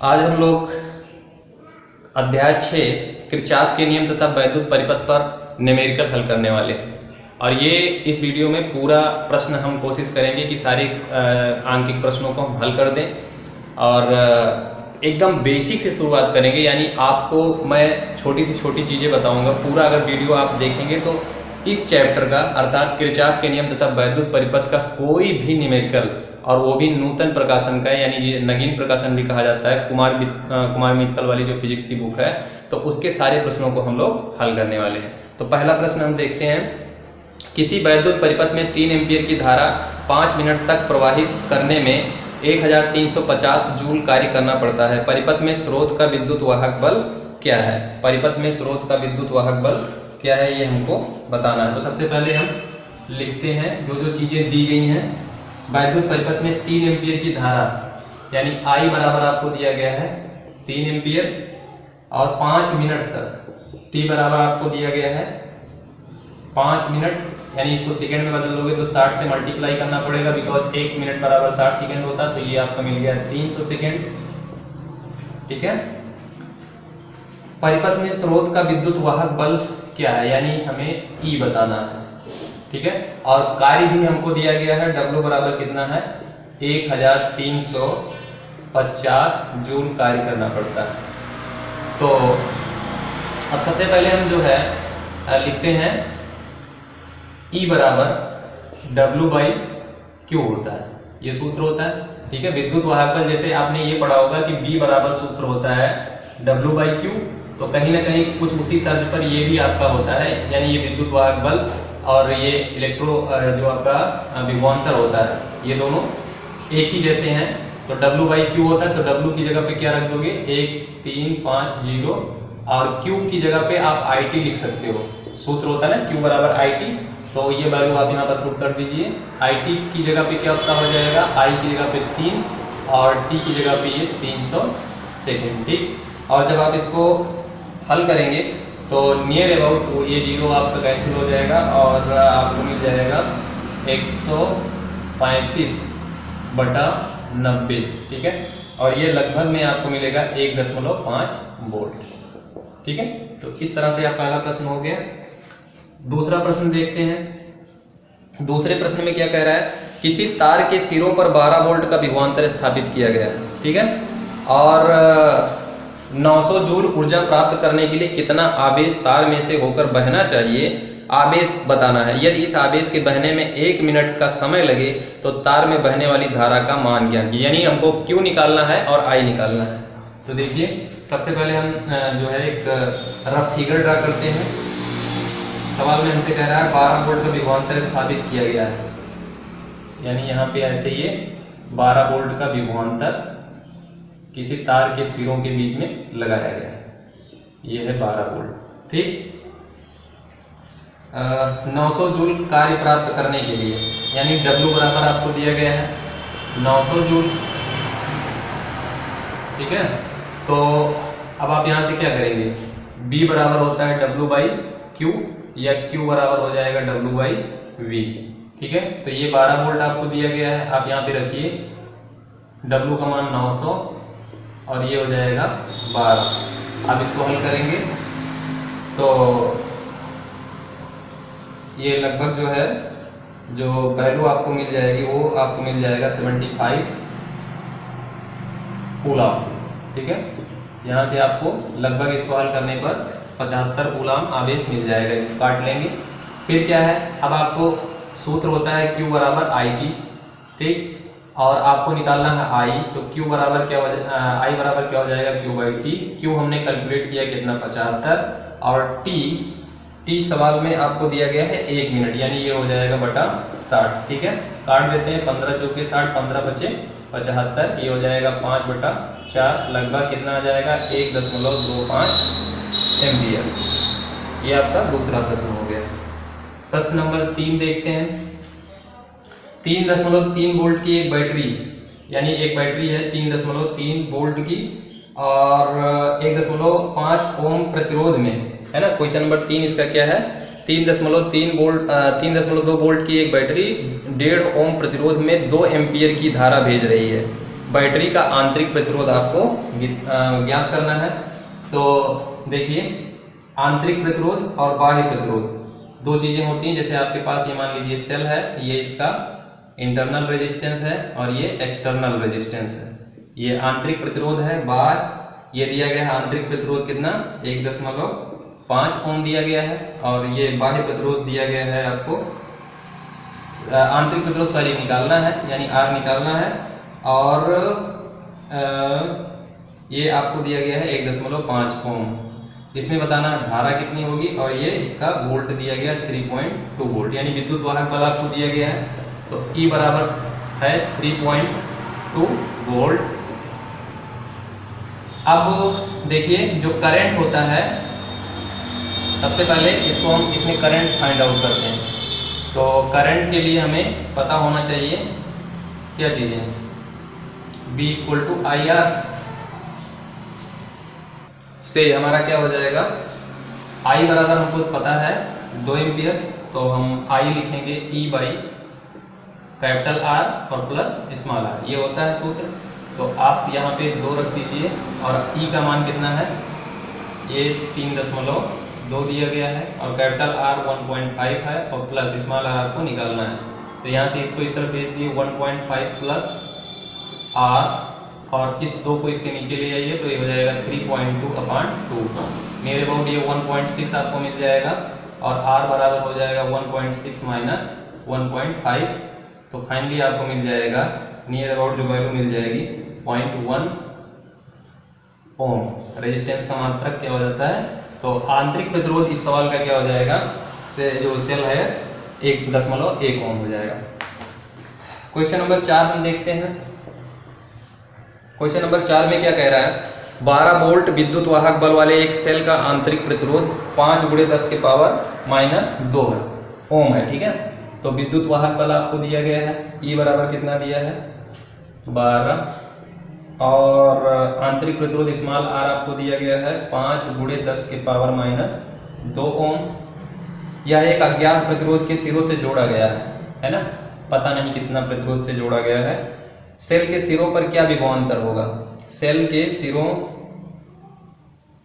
आज हम लोग अध्याय 6 किरचॉफ के नियम तथा वैद्युत परिपथ पर न्यूमेरिकल हल करने वाले हैं। और ये इस वीडियो में पूरा प्रश्न हम कोशिश करेंगे कि सारे आंकिक प्रश्नों को हम हल कर दें और एकदम बेसिक से शुरुआत करेंगे। यानी आपको मैं छोटी से छोटी चीज़ें बताऊंगा। पूरा अगर वीडियो आप देखेंगे तो इस चैप्टर का अर्थात किरचॉफ के नियम तथा वैद्युत परिपथ का कोई भी न्यूमेरिकल, और वो भी नूतन प्रकाशन का, यानी ये नगीन प्रकाशन भी कहा जाता है, कुमार मित्तल वाली जो फिजिक्स की बुक है, तो उसके सारे प्रश्नों को हम लोग हल करने वाले हैं। तो पहला प्रश्न हम देखते हैं। किसी वैद्युत परिपथ में 3 एम्पीयर की धारा 5 मिनट तक प्रवाहित करने में 1350 जूल कार्य करना पड़ता है। परिपथ में स्रोत का विद्युत वाहक बल क्या है? परिपथ में स्रोत का विद्युत वाहक बल क्या है, ये हमको बताना है। तो सबसे पहले हम लिखते हैं जो चीजें दी गई हैं। वैद्युत परिपथ में 3 एम्पीयर की धारा, यानी I बराबर आपको दिया गया है 3 एम्पीयर, और 5 मिनट तक T बराबर आपको दिया गया है 5 मिनट, यानी इसको सेकंड में बदल लोगे तो 60 से मल्टीप्लाई करना पड़ेगा, बिकॉज 1 मिनट बराबर 60 सेकंड होता है। तो ये आपका मिल गया 300 सेकंड। ठीक है। परिपथ में स्रोत का विद्युत वाहक बल क्या है, यानी हमें E बताना है। ठीक है। और कार्य भी हमको दिया गया है, W बराबर कितना है 1350 जूल कार्य करना पड़ता है। तो अब सबसे पहले हम जो है लिखते हैं E बराबर W/Q होता है, ये सूत्र होता है। ठीक है। विद्युत वाहक बल, जैसे आपने ये पढ़ा होगा कि B बराबर सूत्र होता है W/Q, तो कहीं ना कहीं कुछ उसी तर्ज पर ये भी आपका होता है, यानी ये विद्युत वाहक बल और ये इलेक्ट्रो जो आपका विभवांतर होता है, ये दोनों एक ही जैसे हैं। तो W/Q होता है, तो W की जगह पे क्या रख दोगे 1350, और Q की जगह पे आप IT लिख सकते हो। सूत्र होता है ना Q बराबर IT, तो ये वैल्यू आप यहाँ पर पुट कर दीजिए। IT की जगह पे क्या होता हो जाएगा, I की जगह पे 3 और T की जगह पे ये 300 सेकेंड। ठीक। और जब आप इसको हल करेंगे तो नियर अबाउट ये 0 आपका कैंसिल हो जाएगा और आपको मिल जाएगा 135/90। ठीक है। और ये लगभग में आपको मिलेगा 1.5 वोल्ट। ठीक है। तो इस तरह से आप पहला प्रश्न हो गया। दूसरा प्रश्न देखते हैं। दूसरे प्रश्न में क्या कह रहा है, किसी तार के सिरों पर 12 वोल्ट का विभवांतर स्थापित किया गया है। ठीक है। और 900 जूल ऊर्जा प्राप्त करने के लिए कितना आवेश तार में से होकर बहना चाहिए, आवेश बताना है। यदि इस आवेश के बहने में 1 मिनट का समय लगे तो तार में बहने वाली धारा का मान ज्ञान कीजिए। यानी हमको Q निकालना है और I निकालना है। तो देखिए, सबसे पहले हम जो है एक रफ फिगर ड्रा करते हैं। सवाल में हमसे कह रहा है 12 वोल्ट का विभवांतर स्थापित किया गया है, यानी यहाँ पे ऐसे ये 12 वोल्ट का विभवांतर किसी तार के सिरों के बीच में लगाया गया है। ये है 12 वोल्ट। ठीक। 900 जूल कार्य प्राप्त करने के लिए, यानी W बराबर आपको दिया गया है 900 जूल। ठीक है। तो अब आप यहाँ से क्या करेंगे, B बराबर होता है W/Q, या Q बराबर हो जाएगा W/V। ठीक है। तो ये 12 वोल्ट आपको दिया गया है, आप यहाँ पे रखिए W का मान 900 और ये हो जाएगा 12। अब इसको हल करेंगे तो ये लगभग जो है जो वैल्यू आपको मिल जाएगी वो आपको मिल जाएगा 75 कूलाम। ठीक है। यहाँ से आपको लगभग इसको हल करने पर 75 कूलाम आवेश मिल जाएगा। इसको काट लेंगे। फिर क्या है, अब आपको सूत्र होता है Q बराबर IT। ठीक। और आपको निकालना है I, तो Q बराबर क्या हो जाएगा, I बराबर क्या हो जाएगा Q/T। Q हमने कैलकुलेट किया कितना 75, और T सवाल में आपको दिया गया है 1 मिनट, यानी ये हो जाएगा बटा 60। ठीक है। काट देते हैं, 15 चौके 60, 15 बचे 75, ये हो जाएगा 5/4, लगभग कितना आ जाएगा 1.25 एम्पियर। ये आपका दूसरा प्रश्न हो गया। प्रश्न नंबर 3 देखते हैं। 3.3 वोल्ट की एक बैटरी, यानी एक बैटरी है 3.3 वोल्ट की और 1.5 ओम प्रतिरोध में, है ना। क्वेश्चन नंबर 3 इसका क्या है, 3.2 वोल्ट की एक बैटरी 1.5 ओम प्रतिरोध में 2 एम्पियर की धारा भेज रही है। बैटरी का आंतरिक प्रतिरोध आपको ज्ञात करना है। तो देखिए, आंतरिक प्रतिरोध और बाह्य प्रतिरोध दो चीजें होती हैं। जैसे आपके पास ये मान लीजिए सेल है, ये इसका इंटरनल रेजिस्टेंस है और ये एक्सटर्नल रेजिस्टेंस है। ये आंतरिक प्रतिरोध है बार, ये दिया गया है आंतरिक प्रतिरोध कितना 1.5 ओम दिया गया है, और ये बाह्य प्रतिरोध दिया गया है आपको आंतरिक प्रतिरोध सॉरी निकालना है, यानी आर निकालना है, और ये आपको दिया गया है 1.5 ओम। इसमें बताना है धारा कितनी होगी, और ये इसका वोल्ट दिया गया 3.2 वोल्ट, यानी विद्युत वाहक बल आपको दिया गया है। तो E बराबर है 3.2 वोल्ट। अब देखिए जो करंट होता है, सबसे पहले इसको हम इसमें करंट फाइंड आउट करते हैं। तो करंट के लिए हमें पता होना चाहिए क्या चीज़ें, B = IR से हमारा क्या हो जाएगा, I बराबर हमको पता है 2 एम्पियर, तो हम I लिखेंगे E/R और प्लस स्मॉल r, ये होता है सूत्र। तो आप यहाँ पे 2 रख दीजिए, और E का मान कितना है, ये 3.2 दिया गया है, और कैपिटल R 1.5 है, और प्लस स्मॉल r को निकालना है। तो यहाँ से इसको इस तरफ भेज दिए 1.5 प्लस R, और इस 2 को इसके नीचे ले आइए, तो ये हो जाएगा 3.2/2। मेरे अबाउट ये 1.6 आपको मिल जाएगा, और R बराबर हो जाएगा 1.6 माइनस 1.5। तो फाइनली आपको मिल जाएगा नियर अबाउट जो वैल्यू मिल जाएगी 0.1 ओम। रेजिस्टेंस का मात्रक क्या हो जाता है, तो आंतरिक प्रतिरोध इस सवाल का क्या हो जाएगा, से जो सेल है 1.1 ओम हो जाएगा। क्वेश्चन नंबर 4 हम देखते हैं। क्वेश्चन नंबर 4 में क्या कह रहा है, 12 वोल्ट विद्युत वाहक बल वाले एक सेल का आंतरिक प्रतिरोध 5 × 10⁻⁻2 ओम है, ठीक है। तो विद्युत वाहक बल आपको दिया गया है, E बराबर कितना दिया है 12, और आंतरिक प्रतिरोध स्मॉल r आपको दिया गया है 5 × 10⁻⁻2 ओम। यह एक अज्ञात प्रतिरोध के सिरों से जोड़ा गया है ना, पता नहीं कितना प्रतिरोध से जोड़ा गया है। सेल के सिरों पर क्या विभवांतर होगा, सेल के सिरों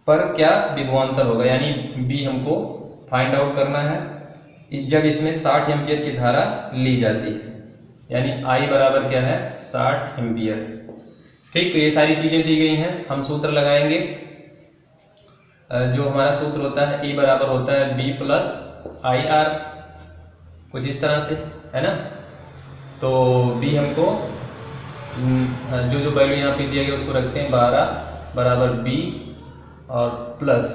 पर क्या विभवांतर होगा, यानी B हमको फाइंड आउट करना है जब इसमें 60 एम्पियर की धारा ली जाती है, यानी I बराबर क्या है 60 एम्पियर। ठीक, तो ये सारी चीजें दी गई हैं। हम सूत्र लगाएंगे, जो हमारा सूत्र होता है E बराबर होता है B + IR, कुछ इस तरह से है ना। तो B हमको जो वैल्यू यहाँ पे दिया गया उसको रखते हैं 12 बराबर B, और प्लस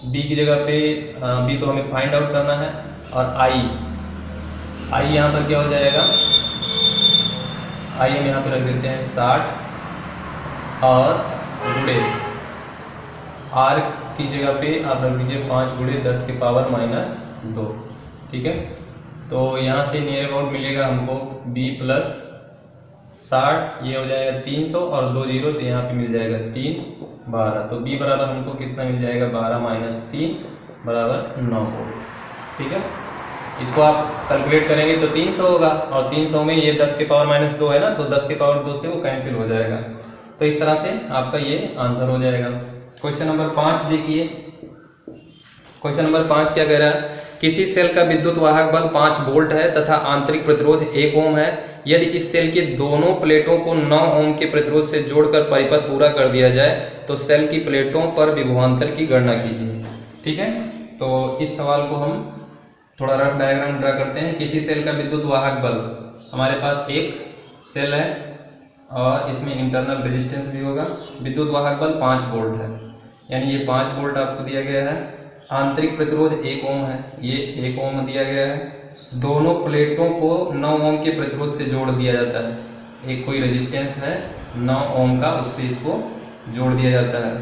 B की जगह पे B तो हमें फाइंड आउट करना है, और I यहाँ पर क्या हो जाएगा, I हम यहाँ पे रख देते हैं 60, और गुणे R की जगह पे आप रख दीजिए 5 × 10⁻⁻2, ठीक है। तो यहाँ से नियर अबाउट मिलेगा हमको B + 60, ये हो जाएगा 300, और 2 0 तो यहाँ पे मिल जाएगा 3 12। तो B बराबर हमको कितना मिल जाएगा 12 - 3 बराबर 9 वोल्ट, ठीक है। इसको आप कैलकुलेट करेंगे तो 300 होगा, और 300 में ये 10⁻⁻2 है ना, तो 10⁻2 से वो कैंसिल हो जाएगा। तो इस तरह से आपका ये आंसर हो जाएगा। क्वेश्चन नंबर 5 देखिए। क्वेश्चन नंबर 5 क्या कह रहा है, किसी सेल का विद्युत वाहक बल 5 वोल्ट है तथा आंतरिक प्रतिरोध 1 ओम है। यदि इस सेल की दोनों प्लेटों को 9 ओम के प्रतिरोध से जोड़कर परिपथ पूरा कर दिया जाए तो सेल की प्लेटों पर विभवांतर की गणना कीजिए, ठीक है। तो इस सवाल को हम थोड़ा रफ डायग्राम ड्रा करते हैं। किसी सेल का विद्युत वाहक बल, हमारे पास एक सेल है और इसमें इंटरनल रेजिस्टेंस भी होगा। विद्युत वाहक बल 5 वोल्ट है, यानी ये 5 वोल्ट आपको दिया गया है। आंतरिक प्रतिरोध 1 ओम है, ये 1 ओम दिया गया है। दोनों प्लेटों को 9 ओम के प्रतिरोध से जोड़ दिया जाता है। एक कोई रेजिस्टेंस है 9 ओम का, उससे इसको जोड़ दिया जाता है।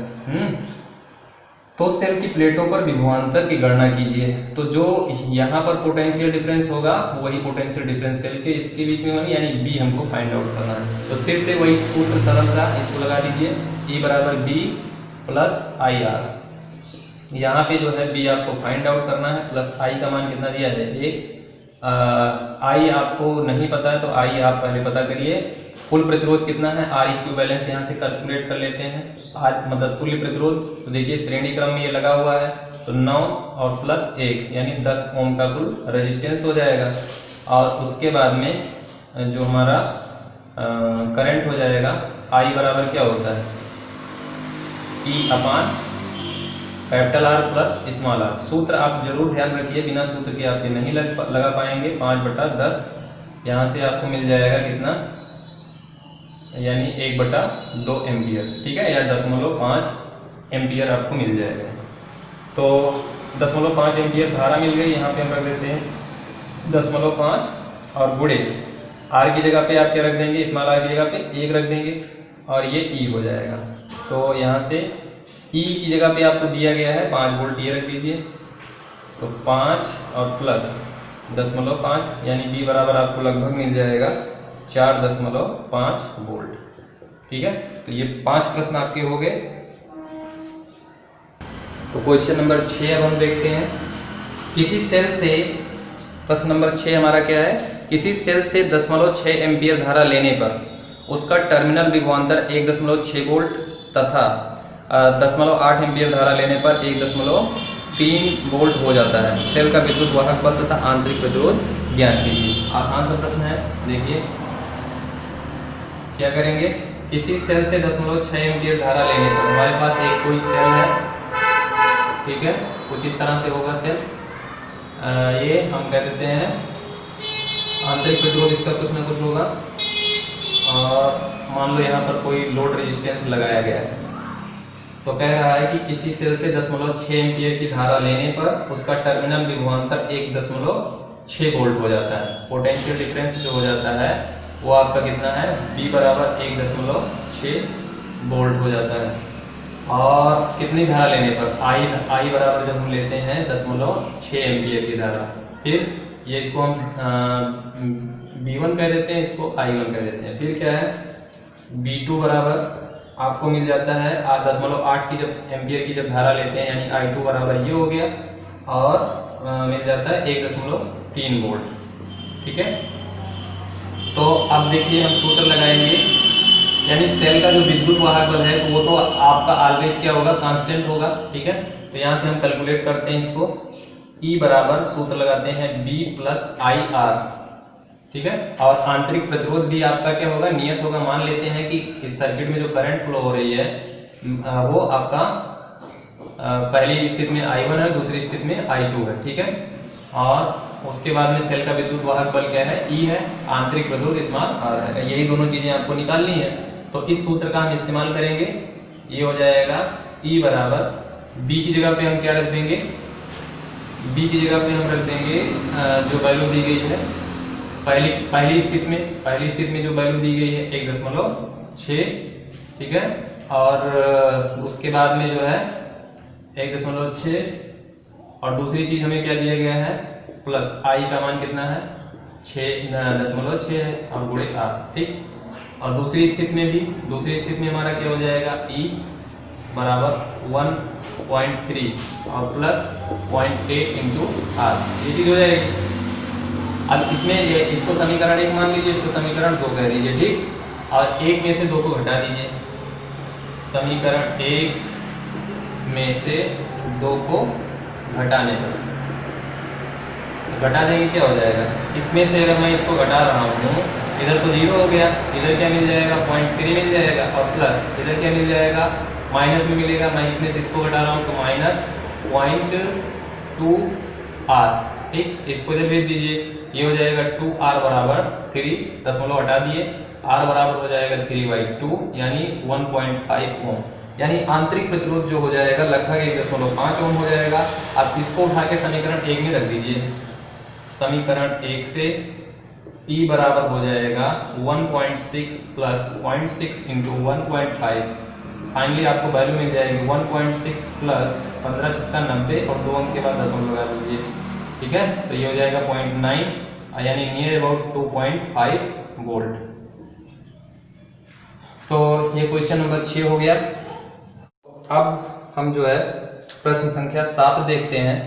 तो सेल की प्लेटों पर विभवांतर की गणना कीजिए। तो जो यहाँ पर पोटेंशियल डिफरेंस होगा वही पोटेंशियल डिफरेंस सेल के इसके बीच में होगी, यानी B हमको फाइंड आउट करना है। तो फिर से वही सूत्र सरल सा इसको लगा दीजिए, E बराबर B + IR। यहाँ पे जो है B आपको फाइंड आउट करना है, प्लस I का मान कितना दिया है 1। I आपको नहीं पता है तो I आप पहले पता करिए। कुल प्रतिरोध कितना है, आर इक्विवेलेंस यहाँ से कैलकुलेट कर लेते हैं। आर मतलब तुल्य प्रतिरोध, तो देखिए श्रेणी क्रम में ये लगा हुआ है, तो 9 और प्लस 1 यानी 10 ओम का कुल रेजिस्टेंस हो जाएगा। और उसके बाद में जो हमारा करंट हो जाएगा, आई बराबर क्या होता है, E upon capital R plus small R. सूत्र आप जरूर ध्यान रखिए, बिना सूत्र के आप ये नहीं लगा पाएंगे। 5/10 यहाँ से आपको मिल जाएगा कितना, यानी 1/2 एम्पियर, ठीक है, या 0.5 एम्पियर आपको मिल जाएगा। तो 0.5 एम्पियर धारा मिल गई, यहाँ पे हम रख देते हैं 0.5 और गुणे आर की जगह पे आप क्या रख देंगे, स्मॉल आर की जगह पे 1 रख देंगे और ये ई हो जाएगा। तो यहाँ से ई की जगह पे आपको दिया गया है 5 वोल्ट, ये रख दीजिए। तो 5 और प्लस 0.5 यानी बी बराबर आपको लगभग मिल जाएगा 4.5 वोल्ट, ठीक है। तो ये 5 प्रश्न आपके हो गए। तो क्वेश्चन नंबर 6 अब हम देखते हैं। किसी सेल से, प्रश्न नंबर 6 हमारा क्या है, किसी सेल से 0.6 एम्पियर धारा लेने पर उसका टर्मिनल विभवांतर 1.6 वोल्ट तथा 0.8 एम्पियर धारा लेने पर 1.3 वोल्ट हो जाता है। सेल का विद्युत वाहक बल तथा आंतरिक प्रतिरोध ज्ञात कीजिए। आसान सा प्रश्न है, देखिए क्या करेंगे। किसी सेल से 0.6 एम्पियर धारा लेने पर हमारे पास एक कोई सेल है, ठीक है, कुछ इस तरह से होगा सेल। ये हम कह देते हैं आंतरिक प्रतिरोध इसका कुछ ना कुछ होगा, और मान लो यहाँ पर कोई लोड रेजिस्टेंस लगाया गया है। तो कह रहा है कि किसी सेल से 0.6 एम्पियर की धारा लेने पर उसका टर्मिनल विभवांतर 1.6 वोल्ट हो जाता है। पोटेंशियल डिफरेंस जो हो जाता है वो आपका कितना है, B बराबर 1.6 वोल्ट हो जाता है। और कितनी धारा लेने पर, I बराबर जब हम लेते हैं 0.6 एम्पियर की धारा, फिर ये इसको हम B1 कह देते हैं, इसको I1 कह देते हैं। फिर क्या है, B2 बराबर आपको मिल जाता है 0.8 की जब एम्पियर की जब धारा लेते हैं, यानी I2 बराबर ये हो गया, और मिल जाता है 1.3 वोल्ट, ठीक है। तो अब देखिए हम सूत्र लगाएंगे, यानी सेल का जो विद्युत वाहक बल है तो वो तो आपका ऑलवेज क्या होगा, कांस्टेंट होगा, ठीक है। तो यहाँ से हम कैलकुलेट करते हैं इसको, E बराबर सूत्र लगाते हैं B प्लस IR, ठीक है। और आंतरिक प्रतिरोध भी आपका क्या होगा, नियत होगा। मान लेते हैं कि इस सर्किट में जो करंट फ्लो हो रही है वो आपका पहली स्थिति में I1 है, दूसरी स्थिति में I2 है, ठीक है। और उसके बाद में सेल का विद्युत वाहक बल क्या है, E है, आंतरिक प्रतिरोध स्मॉल R है। यही दोनों चीजें आपको निकालनी है। तो इस सूत्र का हम इस्तेमाल करेंगे। ये हो जाएगा E बराबर B की जगह पे हम क्या रख देंगे, B की जगह पे हम रख देंगे जो वैल्यू दी गई है पहली स्थिति में जो वैल्यू दी गई है 1.6, ठीक है। और उसके बाद में जो है 1.6, और दूसरी चीज हमें क्या दिया गया है, प्लस I का मान कितना है, 6.6 है, और गुणे R, ठीक। और दूसरी स्थिति में हमारा क्या हो जाएगा, E बराबर 1.3 और प्लस 0.8 इंटू R, ये चीज हो जाएगी। अब इसमें इसको समीकरण 1 मान लीजिए, इसको समीकरण 2 कह दीजिए, ठीक। और 1 में से 2 को घटा दीजिए, समीकरण 1 में से 2 को घटाने पर घटा देंगे क्या हो जाएगा, इसमें से अगर मैं इसको घटा रहा हूँ, इधर तो 0 हो गया, इधर क्या मिल जाएगा, 0.3 मिल जाएगा, और प्लस इधर क्या मिल जाएगा, माइनस में मिलेगा। मैं इसमें से इसको घटा रहा हूँ तो -0.2 R, ठीक। इसको इधर भेज दीजिए, ये हो जाएगा 2R बराबर 3, दशमलव हटा दिए, R बराबर हो जाएगा 3/2 यानी 1.5 ओम। यानी आंतरिक प्रतिरोध जो हो जाएगा लगभग 1.5 ओम हो जाएगा। अब इसको उठा के समीकरण 1 में रख दीजिए। समीकरण 1 से E बराबर हो जाएगा 1.6 प्लस 0.6 इंटू 1.5, फाइनली आपको वैल्यू मिल जाएगी 1.6 प्लस 15 छक्का 90 और 2 अंक के बाद दशमलव लगा दीजिए, ठीक है। तो ये हो जाएगा 0.9 यानी नियर अबाउट 2.5 वोल्ट। तो ये क्वेश्चन नंबर 6 हो गया। अब हम जो है प्रश्न संख्या 7 देखते हैं,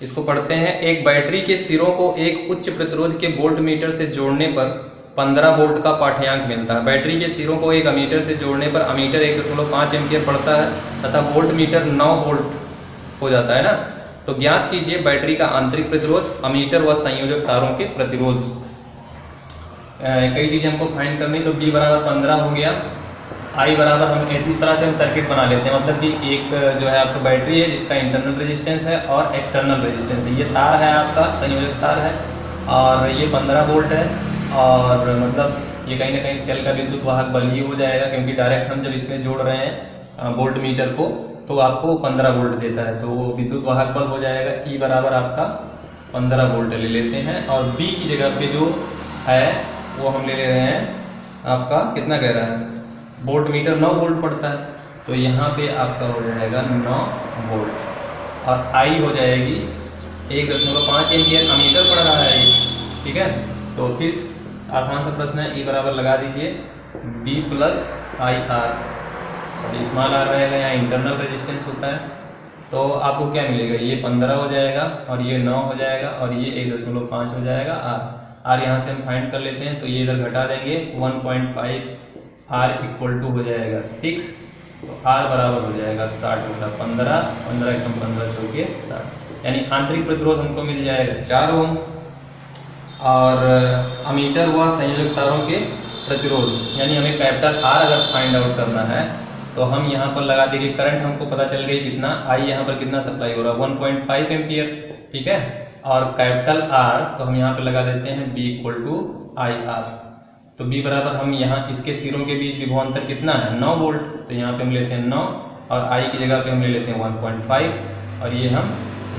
इसको पढ़ते हैं। एक बैटरी के सिरों को एक उच्च प्रतिरोध के वोल्टमीटर से जोड़ने पर 15 वोल्ट का पाठ्यांक मिलता है। बैटरी के सिरों को एक अमीटर से जोड़ने पर अमीटर 1.5 एम्पियर पड़ता है तथा वोल्ट मीटर 9 वोल्ट हो जाता है ना। तो ज्ञात कीजिए बैटरी का आंतरिक प्रतिरोध, अमीटर व संयोजक तारों के प्रतिरोध। कई चीज़ें हमको फाइंड करनी, तो B बराबर 15 हो गया। I बराबर हम इस तरह से हम सर्किट बना लेते हैं, मतलब कि एक जो है आपका बैटरी है जिसका इंटरनल रेजिस्टेंस है और एक्सटर्नल रेजिस्टेंस है। ये तार है आपका संयोजक तार है और ये 15 वोल्ट है, और मतलब ये कहीं ना कहीं सेल का विद्युत वाहक बल ही हो जाएगा, क्योंकि डायरेक्ट हम जब इसमें जोड़ रहे हैं वोल्ट मीटर को तो आपको 15 वोल्ट देता है, तो वो विद्युत वाहक बल हो जाएगा। E बराबर आपका 15 वोल्ट ले लेते हैं, और B की जगह पे जो है वो हम ले ले रहे हैं आपका कितना कह रहा है, वोल्ट मीटर 9 वोल्ट पड़ता है, तो यहाँ पे आपका हो जाएगा 9 वोल्ट, और I हो जाएगी 1.5 एम्पियर अमीटर पड़ रहा है ये, ठीक है। तो फिर आसान सा प्रश्न है, E बराबर लगा दीजिए B plus I R, small R रहेगा, यहाँ इंटरनल रेजिस्टेंस होता है, तो आपको क्या मिलेगा, ये 15 हो जाएगा और ये 9 हो जाएगा और ये 1.5 हो जाएगा आर यहाँ से हम फाइंड कर लेते हैं, तो ये इधर घटा देंगे 1.5 R इक्वल टू हो जाएगा 6, तो R बराबर हो जाएगा 60 होता 15, 15 कम 15 चौके 60, यानी आंतरिक प्रतिरोध हमको मिल जाएगा 4 ओम, और अमीटर व संयोजक तारों के प्रतिरोध, यानी हमें कैपिटल R अगर फाइंड आउट करना है तो हम यहाँ पर लगा देंगे, करंट हमको पता चल गई कितना, I यहाँ पर कितना सप्लाई हो रहा है 1.5 एम्पियर, ठीक है, और कैपिटल R तो हम यहाँ पर लगा देते हैं B equal to I R, तो B बराबर हम यहाँ इसके सिरों के बीच विभवांतर कितना है 9 वोल्ट, तो यहाँ पे हम लेते हैं 9 और I की जगह पे हम ले लेते हैं 1.5, और ये हम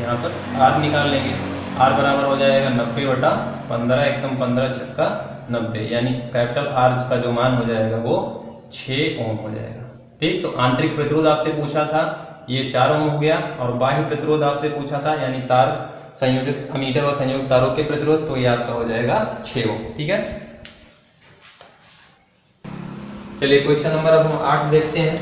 यहाँ पर R निकाल लेंगे, R बराबर हो जाएगा 90/15, एकदम 15 छक्का 90, यानी कैपिटल R का जो मान हो जाएगा वो 6 ओम हो जाएगा, ठीक। तो आंतरिक प्रतिरोध आपसे पूछा था, ये 4 ओम हो गया, और बाह्य प्रतिरोध आपसे पूछा था, यानी तार संयोजक अमीटर और संयोजक तारों के प्रतिरोध, तो ये आपका हो जाएगा 6 ओम, ठीक है। चलिए क्वेश्चन नंबर अब हम 8 देखते हैं।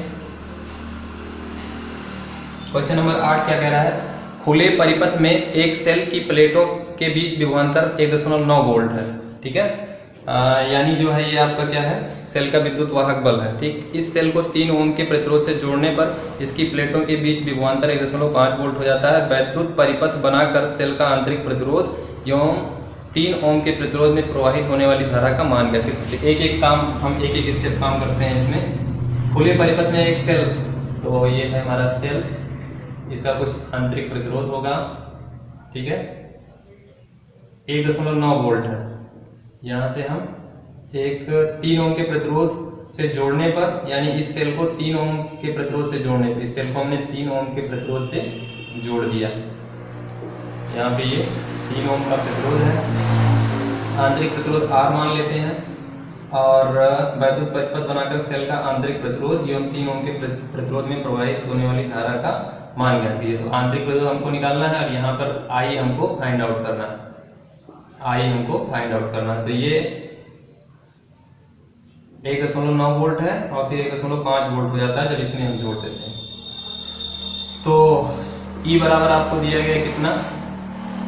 क्वेश्चन नंबर 8 क्या कह रहा है, खुले परिपथ में एक सेल की प्लेटों के बीच विभवांतर 1.9 वोल्ट है, ठीक है, यानी जो है ये आपका क्या है, सेल का विद्युत वाहक बल है, ठीक। इस सेल को 3 ओम के प्रतिरोध से जोड़ने पर इसकी प्लेटों के बीच विभवांतर 1.5 वोल्ट हो जाता है। वैद्युत परिपथ बनाकर सेल का आंतरिक प्रतिरोध एवं 3 ओम के प्रतिरोध में प्रवाहित होने वाली धारा का मान क्या। फिर एक एक काम हम एक एक स्टेप काम करते हैं इसमें। खुले परिपथ में एक सेल, तो ये है हमारा सेल, इसका कुछ आंतरिक प्रतिरोध होगा, ठीक है, 1.9 वोल्ट है। यहाँ से हम एक 3 ओम के प्रतिरोध से जोड़ने पर, यानी इस सेल को 3 ओम के प्रतिरोध से जोड़ने पर, इस सेल को हमने 3 ओम के प्रतिरोध से जोड़ दिया, यहाँ पे ये 3 ओम का प्रतिरोध है, आंतरिक प्रतिरोध R मान लेते हैं, और वैद्युत परिपथ बनाकर सेल का आंतरिक प्रतिरोध एवं 3 ओम के प्रतिरोध में प्रवाहित होने वाली धारा का मान ज्ञात कीजिए। तो आंतरिक प्रतिरोध हमको निकालना है और यहाँ पर I हमको फाइंड आउट करना है, I हमको फाइंड आउट करना है। तो ये 1.9 वोल्ट है और फिर 1.5 वोल्ट हो जाता है जब इसमें हम जोड़ देते हैं। तो E बराबर आपको दिया गया कितना,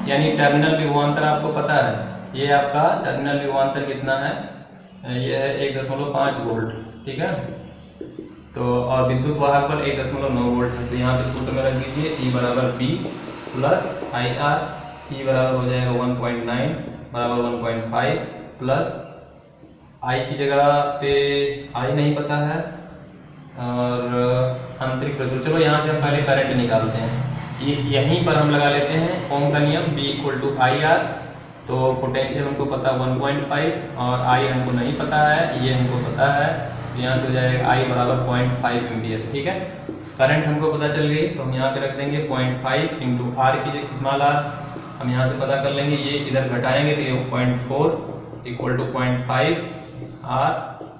यानी टर्मिनल विभवांतर आपको पता है, ये आपका टर्मिनल विभवांतर कितना है, ये है 1.5 वोल्ट, ठीक है। तो और विद्युत वाहक बल 1.9 वोल्ट है, तो यहाँ पे सूत्र में रख दीजिए E बराबर B plus I are, E बराबर हो जाएगा 1.9 बराबर 1.5 प्लस I की जगह पे I नहीं पता है, और आंतरिक प्रतिरोध, चलो यहाँ से हम पहले करंट निकालते हैं, यहीं पर हम लगा लेते हैं ओम का नियम, B equal to I R. तो पोटेंशियल हमको पता 1.5 और I हमको नहीं पता है, ये हमको पता है, तो यहाँ से हो जाएगा I बराबर 0.5 एम्पियर, ठीक है। करंट हमको पता चल गई, तो हम यहाँ पे रख देंगे 0.5 इंटू R की जगह स्मॉल r हम यहाँ से पता कर लेंगे, ये इधर घटाएंगे तो ये 0.4 इक्वल टू 0.5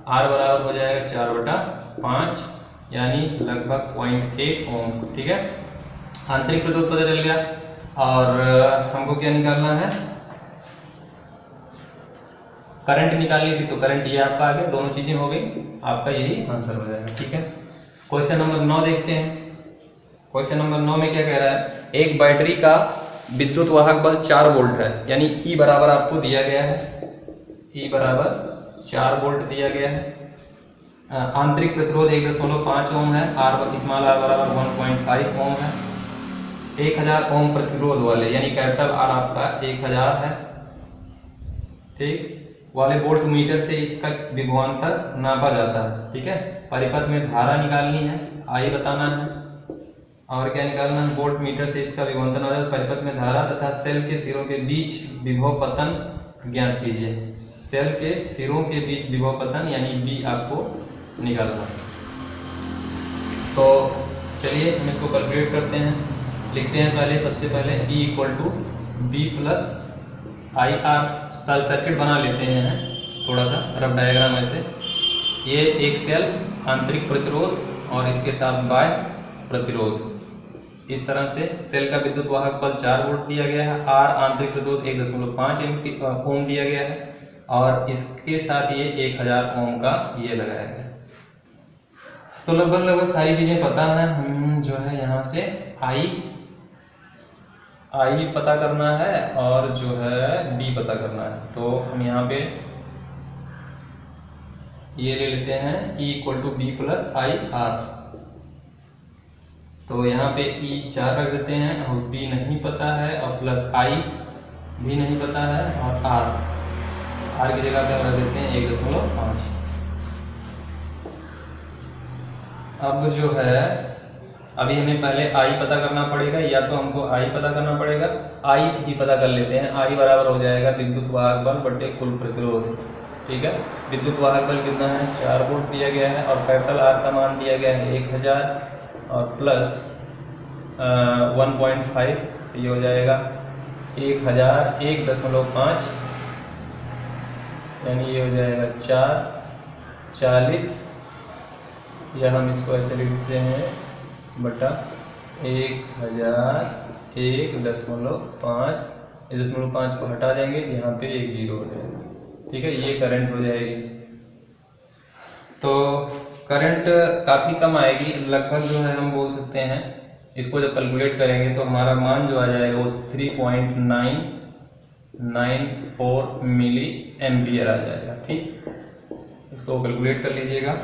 R बराबर हो जाएगा 4/5, यानी लगभग 0.8 ओम, ठीक है। आंतरिक प्रतिरोध पता चल गया, और हमको क्या निकालना है, करंट निकालनी थी, तो करंट ये आपका आ गया, दोनों चीजें हो गई, आपका यही आंसर हो जाएगा, ठीक है। क्वेश्चन नंबर 9 देखते हैं। क्वेश्चन नंबर 9 में क्या कह रहा है, एक बैटरी का विद्युत वाहक बल 4 वोल्ट है, यानी E बराबर आपको दिया गया है, E बराबर 4 वोल्ट दिया गया है। आंतरिक प्रतिरोध 1.5 ओम है, आर स्मॉल आर बराबर 1.5 ओम है। 1000 ओम प्रतिरोध वाले यानी कैपिटल आर आपका 1000 है, ठीक, वाले वोल्ट मीटर से इसका विभवांतर नापा जाता है। ठीक है, परिपथ में धारा निकालनी है, आई बताना है, और क्या निकालना है, वोल्ट मीटर से इसका विभवांतर हो जाता है। परिपथ में धारा तथा सेल के सिरों के बीच विभव पतन ज्ञात कीजिए। सेल के सिरों के बीच विभव पतन यानी बी आपको निकालना है। तो चलिए हम इसको कैलकुलेट करते हैं। लिखते हैं पहले, सबसे पहले E = B + IR। सर्किट बना लेते हैं थोड़ा सा रफ डायग्राम ऐसे। ये एक सेल आंतरिक प्रतिरोध और इसके साथ बाह्य प्रतिरोध। इस तरह से सेल का विद्युत वाहक बल 4 वोल्ट दिया गया है, R आंतरिक प्रतिरोध 1.5 ओम दिया गया है, और इसके साथ ये 1000 ओम का ये लगाया गया है। तो लगभग सारी चीज़ें पता है। हम जो है यहाँ से आई पता करना है और जो है बी पता करना है। तो हम यहाँ पे ये ले लेते हैं E = B + IR। तो यहाँ पे E 4 रख देते हैं और B नहीं पता है, और प्लस I भी नहीं पता है, और R की जगह पे रख देते हैं 1.5। अब जो है अभी हमें पहले I पता करना पड़ेगा, या तो हमको I पता करना पड़ेगा, I भी पता कर लेते हैं। I बराबर हो जाएगा विद्युत वाहक बल बटे कुल प्रतिरोध। ठीक है, विद्युत वाहक बल कितना है, 4 वोल्ट दिया गया है, और कैपिटल R का मान दिया गया है 1000, और प्लस 1.5, ये हो जाएगा 1000 1.5, यानी ये हो जाएगा 40, या हम इसको ऐसे लिखते हैं बटा 1000 1.5, 1.5 को हटा देंगे, यहाँ पे 1 0 हो जाएगा। ठीक है, ये करंट हो जाएगी। तो करंट काफ़ी कम आएगी, लगभग जो है हम बोल सकते हैं, इसको जब कैलकुलेट करेंगे तो हमारा मान जो आ जाएगा वो 3.994 मिली एम्पियर आ जाएगा। ठीक, इसको कैलकुलेट कर लीजिएगा।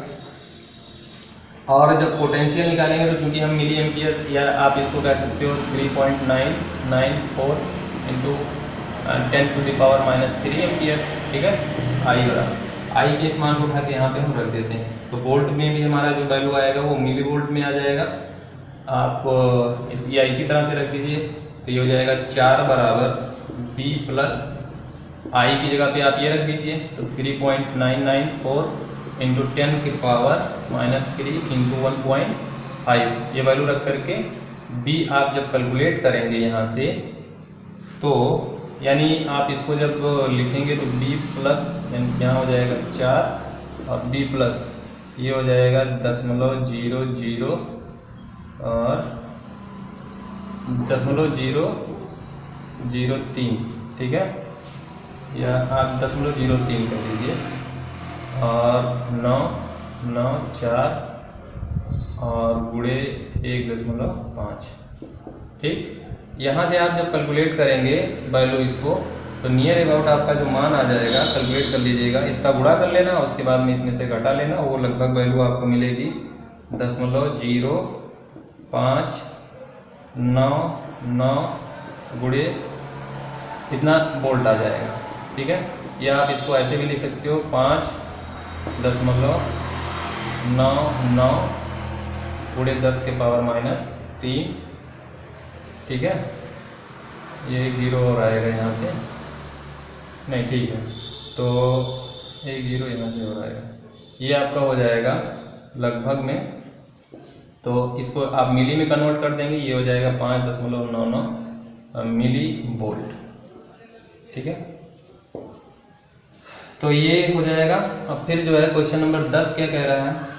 और जब पोटेंशियल निकालेंगे तो चूंकि हम मिली एम्पियर, या आप इसको कह सकते हो 3.994 × 10⁻³ एम्पियर। ठीक है, आई के इस मान को उठा के यहाँ पे हम रख देते हैं। तो वोल्ट में भी हमारा जो वैल्यू आएगा वो मिली वोल्ट में आ जाएगा। आप इसी तरह से रख दीजिए, तो ये हो जाएगा 4 बराबर B + I की जगह पे आप ये रख दीजिए, तो 3.994 × 10⁻³ × 1.5 ये वैल्यू रख करके B आप जब कैलकुलेट करेंगे यहाँ से, तो यानी आप इसको जब लिखेंगे तो B प्लस यहाँ हो जाएगा 4, और B प्लस ये हो जाएगा 0.00 और 0.003। ठीक है, या आप 0.03 कर दीजिए, और 994 और गुणे 1.5। ठीक, यहाँ से आप जब कैलकुलेट करेंगे वैल्यू इसको, तो नियर अबाउट आपका जो मान आ जाएगा, कैलकुलेट कर लीजिएगा, इसका गुणा कर लेना, उसके बाद में इसमें से घटा लेना, वो लगभग वैल्यू आपको मिलेगी 0.0599 गुणे इतना वोल्ट आ जाएगा। ठीक है, या आप इसको ऐसे भी लिख सकते हो 5.99 गुणे 10⁻³ ठीक है, ये 0 और आएगा यहाँ पे, नहीं ठीक है, तो 1 0 यहाँ से और आएगा, ये आपका हो जाएगा लगभग में। तो इसको आप मिली में कन्वर्ट कर देंगे, ये हो जाएगा 5.99 मिली वोल्ट। ठीक है, तो ये हो जाएगा। अब फिर जो है क्वेश्चन नंबर 10 क्या कह रहा है,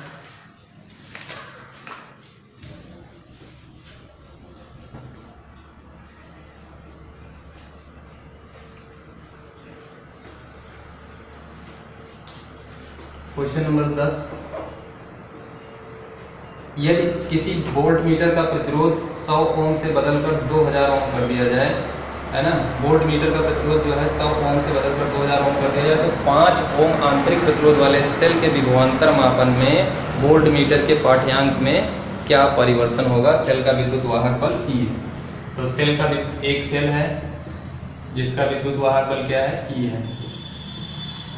क्वेश्चन नंबर 10, यदि किसी वोल्ट मीटर का प्रतिरोध 100 ओम से बदलकर 2000 ओम कर दिया जाए है ना, वोल्ट मीटर का प्रतिरोध जो है 100 ओम से बदलकर 2000 ओम कर दिया जाए तो 5 ओम आंतरिक प्रतिरोध वाले सेल के विभवांतर मापन में वोल्ट मीटर के पाठ्यांक में क्या परिवर्तन होगा? सेल का विद्युत वाहक बल E। तो सेल का एक सेल है जिसका विद्युत वाहक बल क्या है? E है।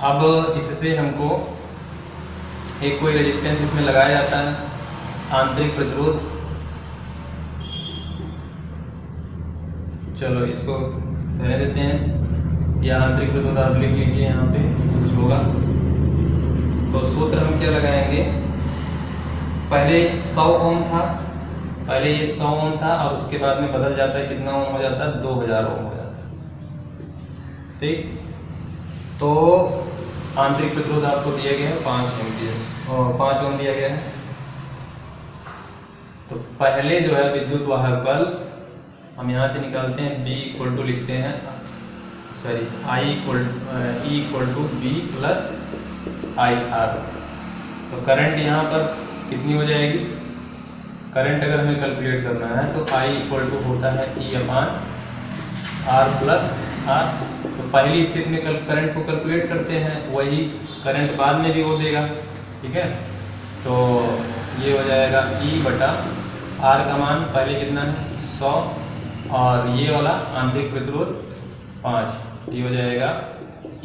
अब इससे हमको एक कोई रेजिस्टेंस इसमें लगाया जाता है, आंतरिक प्रतिरोध, चलो इसको रहने देते हैं, या आंतरिक प्रतिरोध आप लिख लीजिए, यहाँ पे कुछ होगा। तो सूत्र हम क्या लगाएंगे? पहले 100 ओम था, पहले ये 100 ओम था और उसके बाद में बदल जाता है, कितना ओम हो जाता है? 2000 ओम हो जाता है। ठीक, तो आंतरिक प्रतिरोध आपको दिया गया है 5 एम्पीयर और 5 ओम दिया गया है। तो पहले जो है विद्युत वाहक बल हम यहाँ से निकालते हैं, B इक्वल टू लिखते हैं, sorry I equal to B plus IR। तो करंट यहाँ पर कितनी हो जाएगी? करंट अगर हमें कैलकुलेट करना है तो I इक्वल टू होता है E अपान R प्लस R। तो पहली स्थिति में करंट को कैलकुलेट करते हैं, वही करंट बाद में भी वो देगा। ठीक है, तो ये हो जाएगा E बटा R का मान पहले कितना है? 100, और ये वाला आंतरिक प्रतिरोध 5, ये हो जाएगा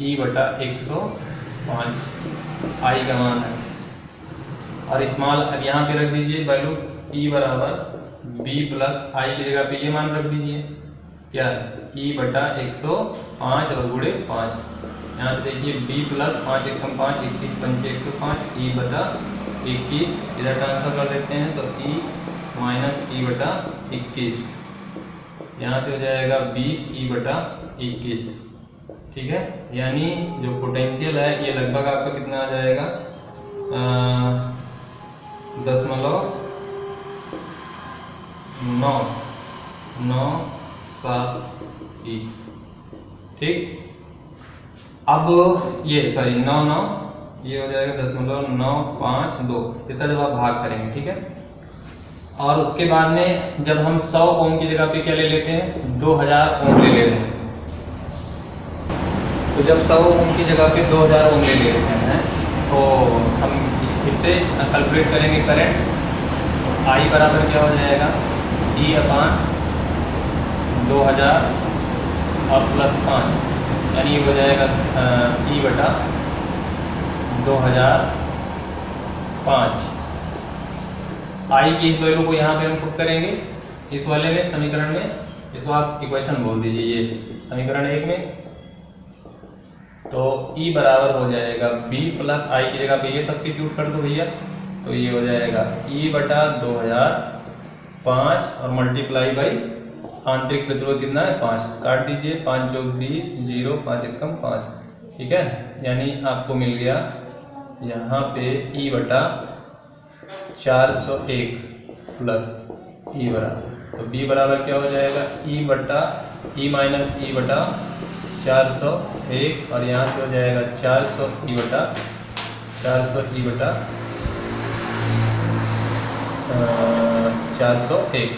E बटा 105 I का मान है। और स्मॉल अब यहाँ पे रख दीजिए वैल्यू E बराबर B प्लस I की जगह पे ये मान रख दीजिए, क्या है? E बटा 105 और गुणे 5। यहाँ से देखिए B प्लस 5 एकम 5, 21 पंचे 105, E बटा 21 इधर ट्रांसफर कर देते हैं तो E माइनस E बटा 21, यहाँ से हो जाएगा 20 E बटा 21। ठीक है, यानी जो पोटेंशियल है ये लगभग आपका कितना आ जाएगा? 0.997 E। ठीक, अब ये सॉरी 99, ये हो जाएगा 0.952, इसका जब आप भाग करेंगे। ठीक है, और उसके बाद में जब हम 100 ओम की जगह पे क्या ले लेते हैं? 2000 ओम ले लेते हैं। तो जब 100 ओम की जगह पे 2000 ओम ले लेते हैं तो हम फिर से कैलकुलेट करेंगे करंट। I बराबर क्या हो जाएगा? E अपान 2000 और प्लस 5, यानी ये हो जाएगा E बटा 2005। I की इस वैल्यू को यहाँ पे हम पुट करेंगे इस वाले में, समीकरण में, इसको आप इक्वेशन बोल दीजिए, ये समीकरण 1 में। तो E बराबर हो जाएगा B प्लस I की जगह पे ये सब्स्टिट्यूट कर दो भैया, तो ये हो जाएगा E बटा 2005 और मल्टीप्लाई बाई आंतरिक प्रतिरोध कितना है? 5, काट दीजिए, 5 जोग 20, 0, 5 एकम 5। ठीक है, यानी आपको मिल गया यहाँ पे E बटा 401 प्लस E बराबर, तो B बराबर क्या हो जाएगा? E माइनस E बटा 401, और यहाँ से हो जाएगा 400 E बटा 401,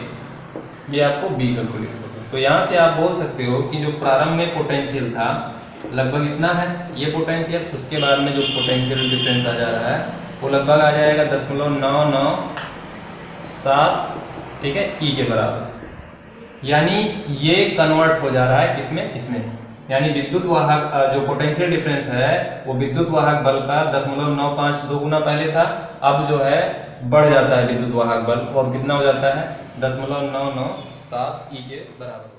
ये आपको B कैलकुलेट होगा। तो यहाँ से आप बोल सकते हो कि जो प्रारंभ में पोटेंशियल था लगभग इतना है ये पोटेंशियल, उसके बाद में जो पोटेंशियल डिफरेंस आ जा रहा है वो लगभग आ जाएगा 0.997, ठीक है, E के बराबर। यानी ये कन्वर्ट हो जा रहा है इसमें, यानी विद्युत वाहक जो पोटेंशियल डिफरेंस है वो विद्युत वाहक बल का 0.952 गुना पहले था, अब जो है बढ़ जाता है विद्युत वाहक बल और कितना हो जाता है? 0.997 E के बराबर।